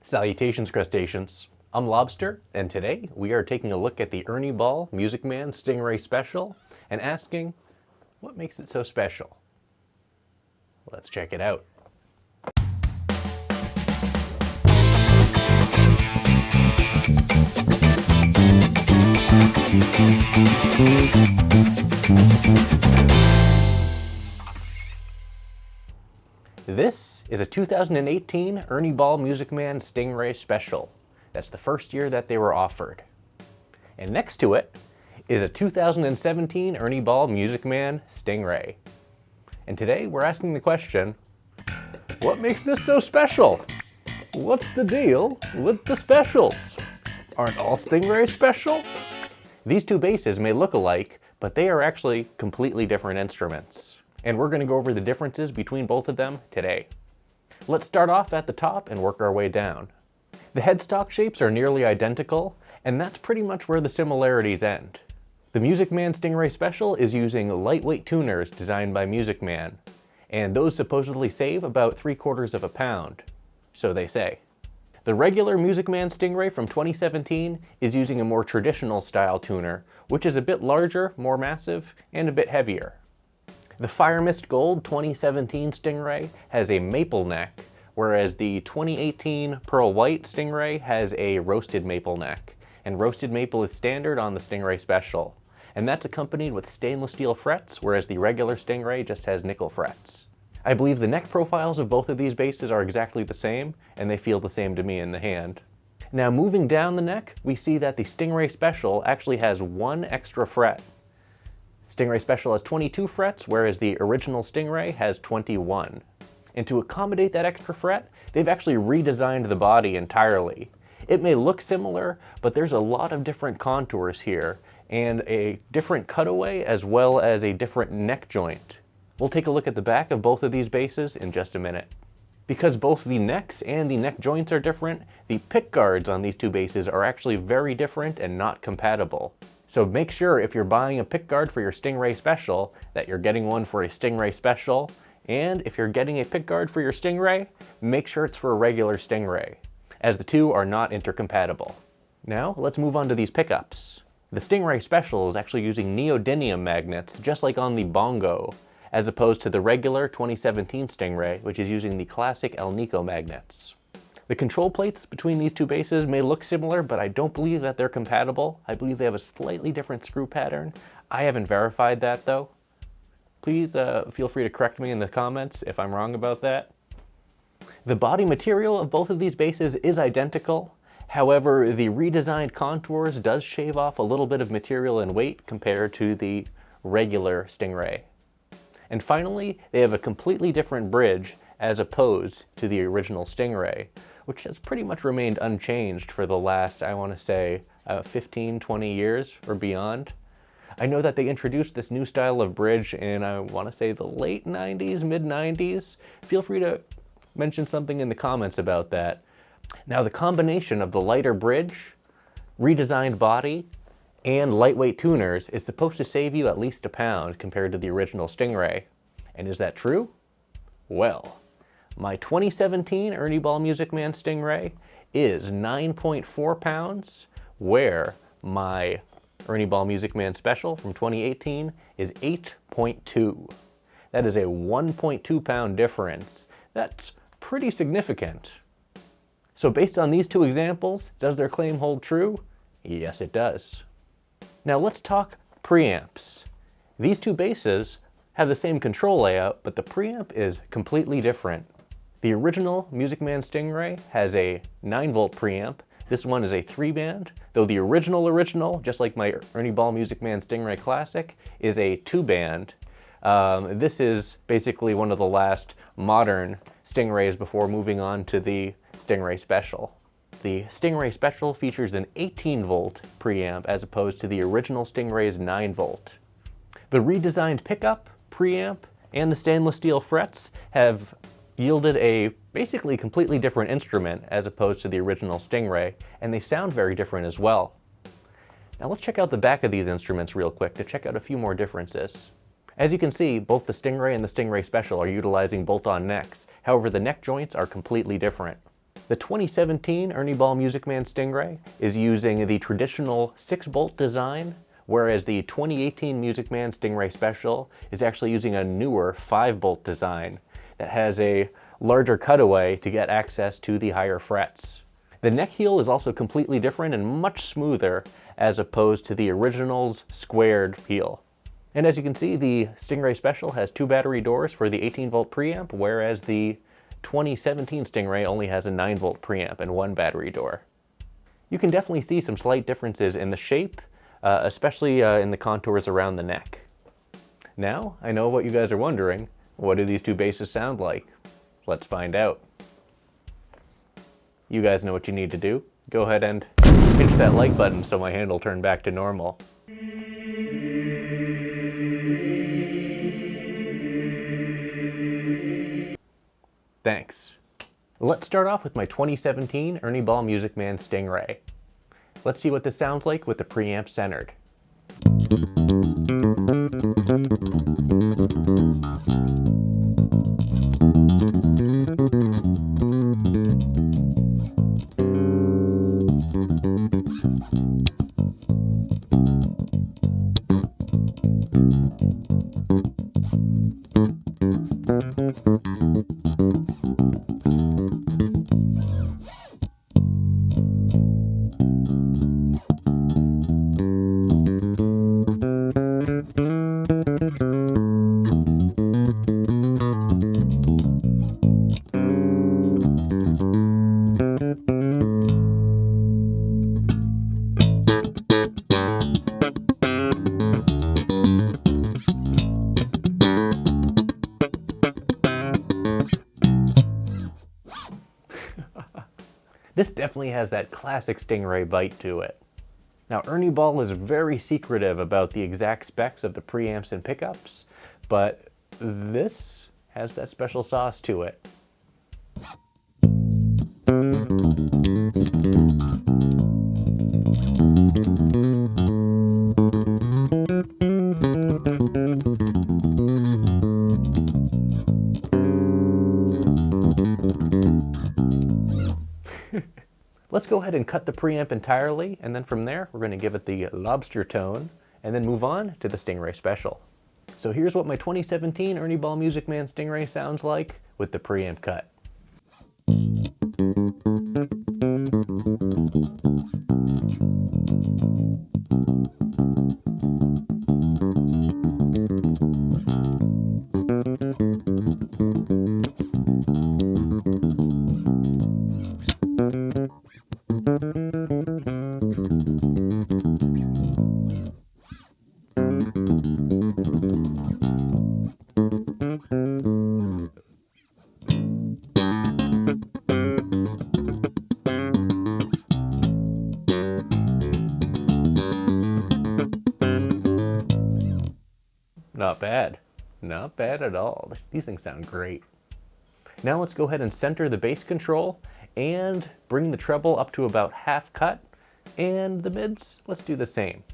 Salutations, crustaceans. I'm Lobster, and today we are taking a look at the Ernie Ball Music Man Stingray Special and asking, what makes it so special? Let's check it out. This is a 2018 Ernie Ball Music Man Stingray Special. That's the first year that they were offered. And next to it is a 2017 Ernie Ball Music Man Stingray. And today we're asking the question, what makes this so special? What's the deal with the specials? Aren't all Stingrays special? These two basses may look alike, but they are actually completely different instruments. And we're going to go over the differences between both of them today. Let's start off at the top and work our way down. The headstock shapes are nearly identical, and that's pretty much where the similarities end. The Music Man Stingray Special is using lightweight tuners designed by Music Man, and those supposedly save about 3/4 of a pound, so they say. The regular Music Man Stingray from 2017 is using a more traditional style tuner, which is a bit larger, more massive, and a bit heavier. The Fire Mist Gold 2017 Stingray has a maple neck, whereas the 2018 Pearl White Stingray has a roasted maple neck. And roasted maple is standard on the Stingray Special. And that's accompanied with stainless steel frets, whereas the regular Stingray just has nickel frets. I believe the neck profiles of both of these basses are exactly the same, and they feel the same to me in the hand. Now moving down the neck, we see that the Stingray Special actually has one extra fret. Stingray Special has 22 frets, whereas the original Stingray has 21. And to accommodate that extra fret, they've actually redesigned the body entirely. It may look similar, but there's a lot of different contours here, and a different cutaway as well as a different neck joint. We'll take a look at the back of both of these basses in just a minute. Because both the necks and the neck joints are different, the pick guards on these two basses are actually very different and not compatible. So make sure if you're buying a pick guard for your Stingray Special that you're getting one for a Stingray Special, and if you're getting a pick guard for your Stingray, make sure it's for a regular Stingray, as the two are not intercompatible. Now let's move on to these pickups. The Stingray Special is actually using neodymium magnets just like on the bongo, as opposed to the regular 2017 Stingray, which is using the classic El Nico magnets. The control plates between these two basses may look similar, but I don't believe that they're compatible. I believe they have a slightly different screw pattern. I haven't verified that though. Please feel free to correct me in the comments if I'm wrong about that. The body material of both of these basses is identical. However, the redesigned contours does shave off a little bit of material and weight compared to the regular Stingray. And finally, they have a completely different bridge as opposed to the original Stingray, which has pretty much remained unchanged for the last, I want to say, 15, 20 years or beyond. I know that they introduced this new style of bridge in, I want to say, the late 90s, mid 90s. Feel free to mention something in the comments about that. Now, the combination of the lighter bridge, redesigned body, and lightweight tuners is supposed to save you at least a pound compared to the original Stingray. And is that true? Well, my 2017 Ernie Ball Music Man Stingray is 9.4 pounds, where my Ernie Ball Music Man Special from 2018 is 8.2. That is a 1.2 pound difference. That's pretty significant. So based on these two examples, does their claim hold true? Yes, it does. Now let's talk preamps. These two basses have the same control layout, but the preamp is completely different. The original Music Man Stingray has a 9-volt preamp. This one is a 3-band, though the original, just like my Ernie Ball Music Man Stingray Classic, is a 2-band. This is basically one of the last modern Stingrays before moving on to the Stingray Special. The Stingray Special features an 18-volt preamp as opposed to the original Stingray's 9-volt. The redesigned pickup, preamp, and the stainless steel frets have yielded a basically completely different instrument as opposed to the original Stingray, and they sound very different as well. Now let's check out the back of these instruments real quick to check out a few more differences. As you can see, both the Stingray and the Stingray Special are utilizing bolt-on necks. However, the neck joints are completely different. The 2017 Ernie Ball Music Man Stingray is using the traditional 6-bolt design, whereas the 2018 Music Man Stingray Special is actually using a newer 5-bolt design that has a larger cutaway to get access to the higher frets. The neck heel is also completely different and much smoother as opposed to the original's squared heel. And as you can see, the Stingray Special has 2 battery doors for the 18-volt preamp, whereas the 2017 Stingray only has a 9-volt preamp and 1 battery door. You can definitely see some slight differences in the shape, especially in the contours around the neck. Now, I know what you guys are wondering. What do these 2 basses sound like? Let's find out. You guys know what you need to do. Go ahead and pinch that like button so my hand will turn back to normal. Thanks. Let's start off with my 2017 Ernie Ball Music Man Stingray. Let's see what this sounds like with the preamp centered. This definitely has that classic Stingray bite to it. Now, Ernie Ball is very secretive about the exact specs of the preamps and pickups, but this has that special sauce to it. Let's go ahead and cut the preamp entirely, and then from there we're going to give it the lobster tone and then move on to the Stingray Special. So here's what my 2017 Ernie Ball Music Man Stingray sounds like with the preamp cut. Not bad. Not bad at all. These things sound great. Now let's go ahead and center the bass control and bring the treble up to about half cut, and the mids, let's do the same.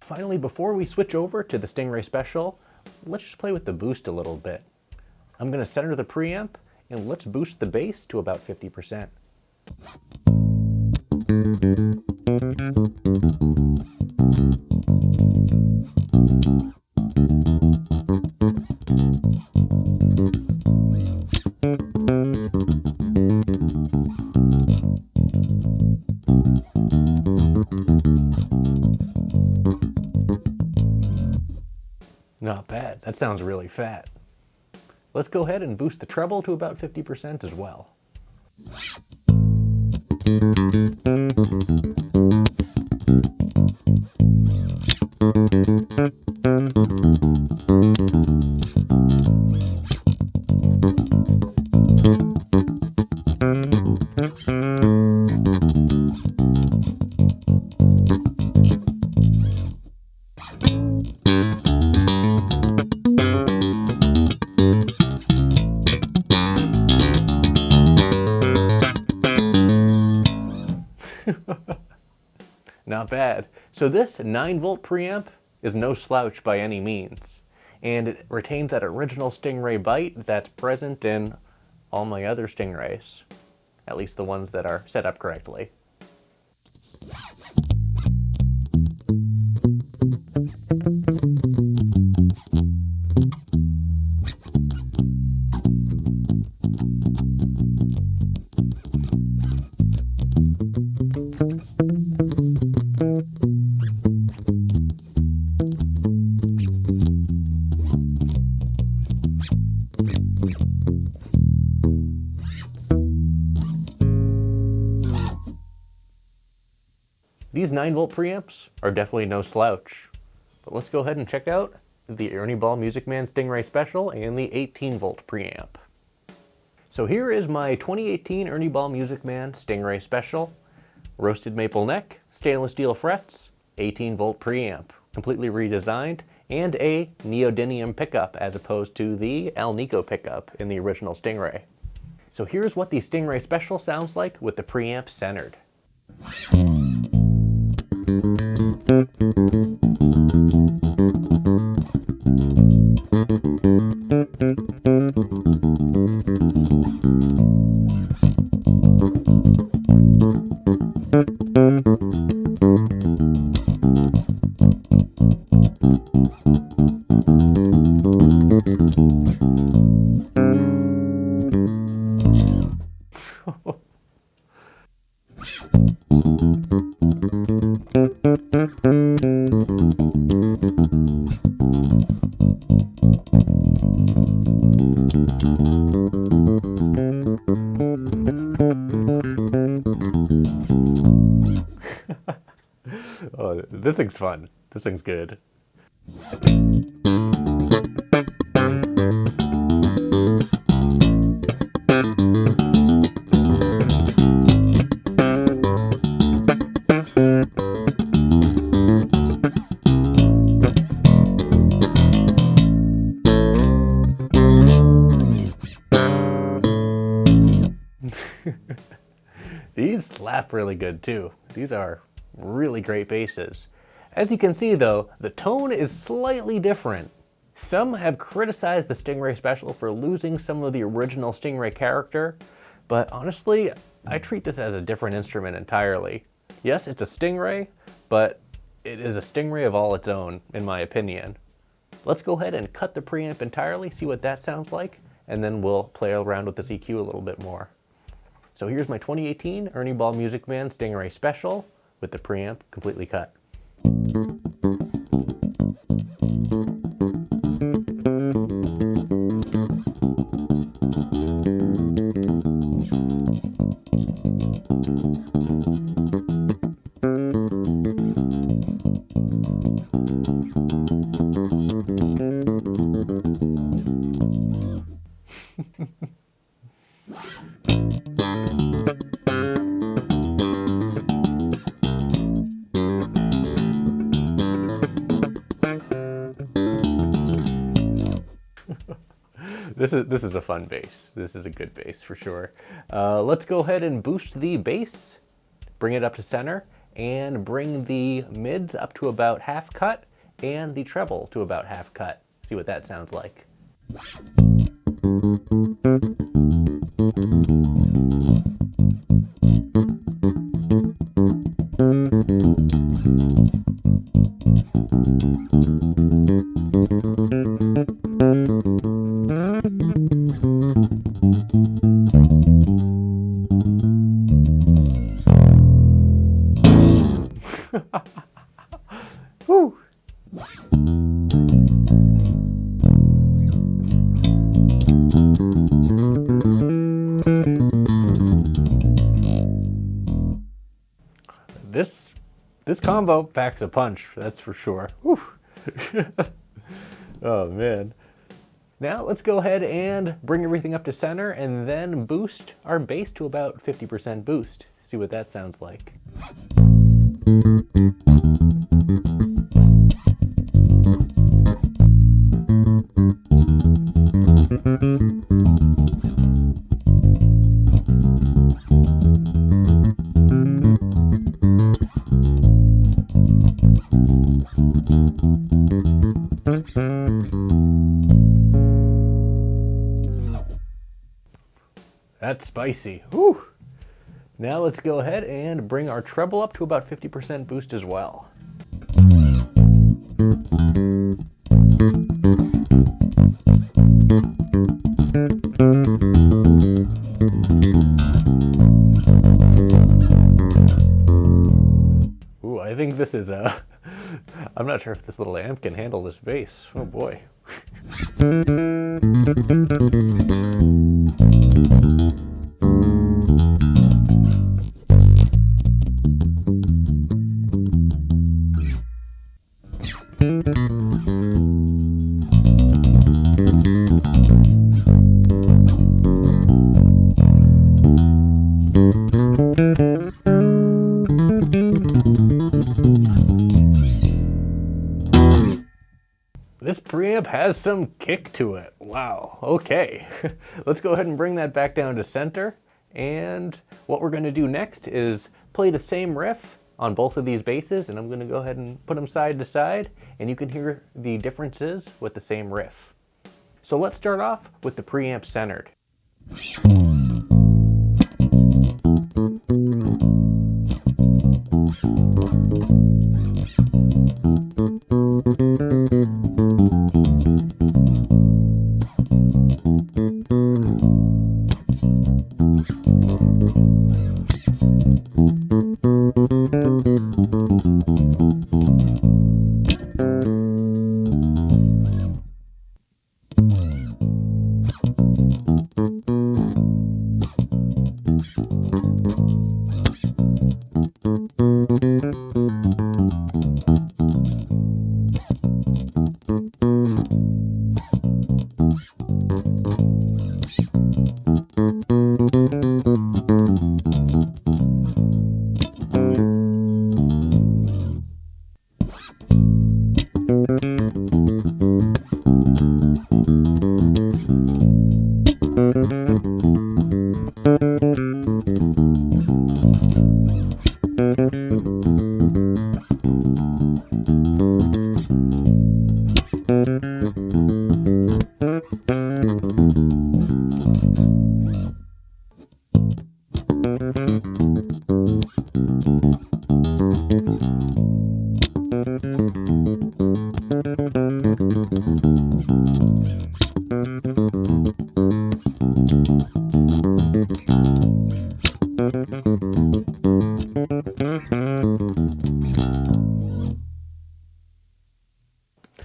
Finally, before we switch over to the Stingray Special, let's just play with the boost a little bit. I'm going to center the preamp and let's boost the bass to about 50%. Not bad. That sounds really fat. Let's go ahead and boost the treble to about 50% as well. Not bad. So this 9-volt preamp is no slouch by any means, and it retains that original Stingray bite that's present in all my other Stingrays, at least the ones that are set up correctly. These 9-volt preamps are definitely no slouch, but let's go ahead and check out the Ernie Ball Music Man Stingray Special and the 18-volt preamp. So here is my 2018 Ernie Ball Music Man Stingray Special. Roasted maple neck, stainless steel frets, 18-volt preamp, completely redesigned, and a neodymium pickup as opposed to the Alnico pickup in the original Stingray. So here's what the Stingray Special sounds like with the preamp centered. Oh, this thing's fun. This thing's good. These slap really good too. These are really great basses. As you can see though, the tone is slightly different. Some have criticized the Stingray Special for losing some of the original Stingray character, but honestly, I treat this as a different instrument entirely. Yes, it's a Stingray, but it is a Stingray of all its own, in my opinion. Let's go ahead and cut the preamp entirely, see what that sounds like, and then we'll play around with this EQ a little bit more. So here's my 2018 Ernie Ball Music Man Stingray Special with the preamp completely cut. This is a fun bass. This is a good bass for sure. Let's go ahead and boost the bass, bring it up to center, and bring the mids up to about half cut and the treble to about half cut. See what that sounds like. Woo. This combo packs a punch, that's for sure. Oh man. Now let's go ahead and bring everything up to center and then boost our bass to about 50% boost. See what that sounds like. That's spicy. Whew. Now let's go ahead and bring our treble up to about 50% boost as well. Ooh, I think this is a... I'm not sure if this little amp can handle this bass. Oh boy. This preamp has some kick to it. Wow, okay. Let's go ahead and bring that back down to center. And what we're gonna do next is play the same riff on both of these basses, and I'm gonna go ahead and put them side to side, and you can hear the differences with the same riff. So let's start off with the preamp centered.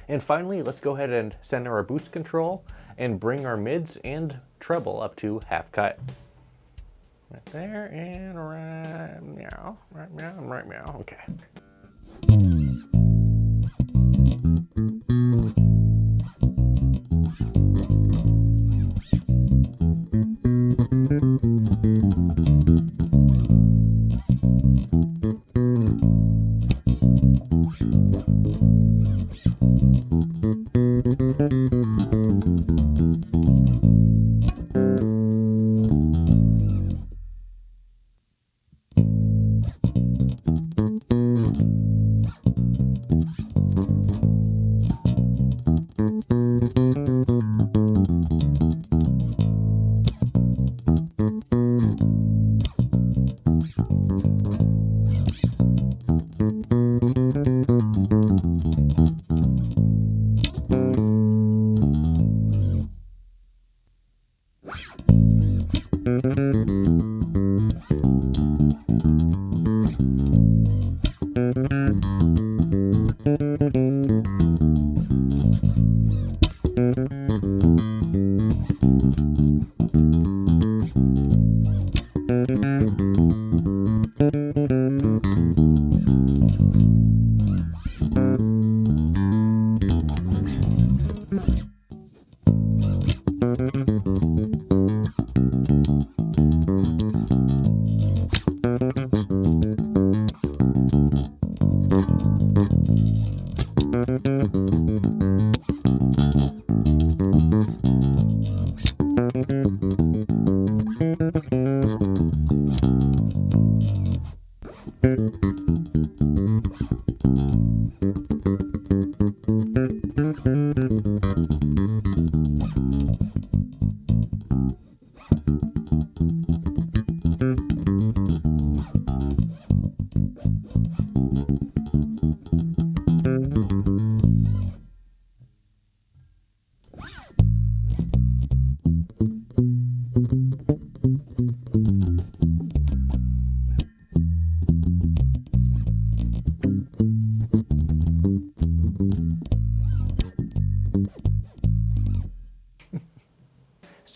And finally, let's go ahead and center our boost control and bring our mids and treble up to half cut. Right there and right meow, right meow, and right meow. Okay.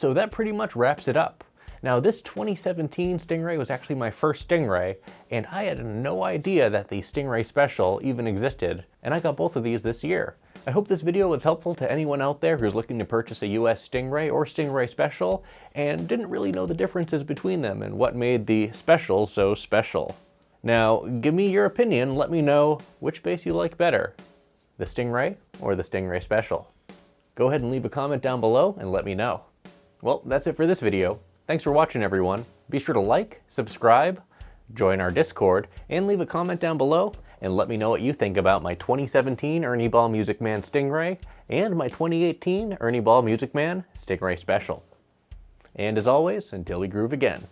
So that pretty much wraps it up. Now this 2017 Stingray was actually my first Stingray, and I had no idea that the Stingray Special even existed, and I got both of these this year. I hope this video was helpful to anyone out there who's looking to purchase a US Stingray or Stingray Special and didn't really know the differences between them and what made the Special so special. Now, give me your opinion, let me know which base you like better, the Stingray or the Stingray Special. Go ahead and leave a comment down below and let me know. Well, that's it for this video. Thanks for watching, everyone. Be sure to like, subscribe, join our Discord, and leave a comment down below and let me know what you think about my 2017 Ernie Ball Music Man Stingray and my 2018 Ernie Ball Music Man Stingray Special. And as always, until we groove again.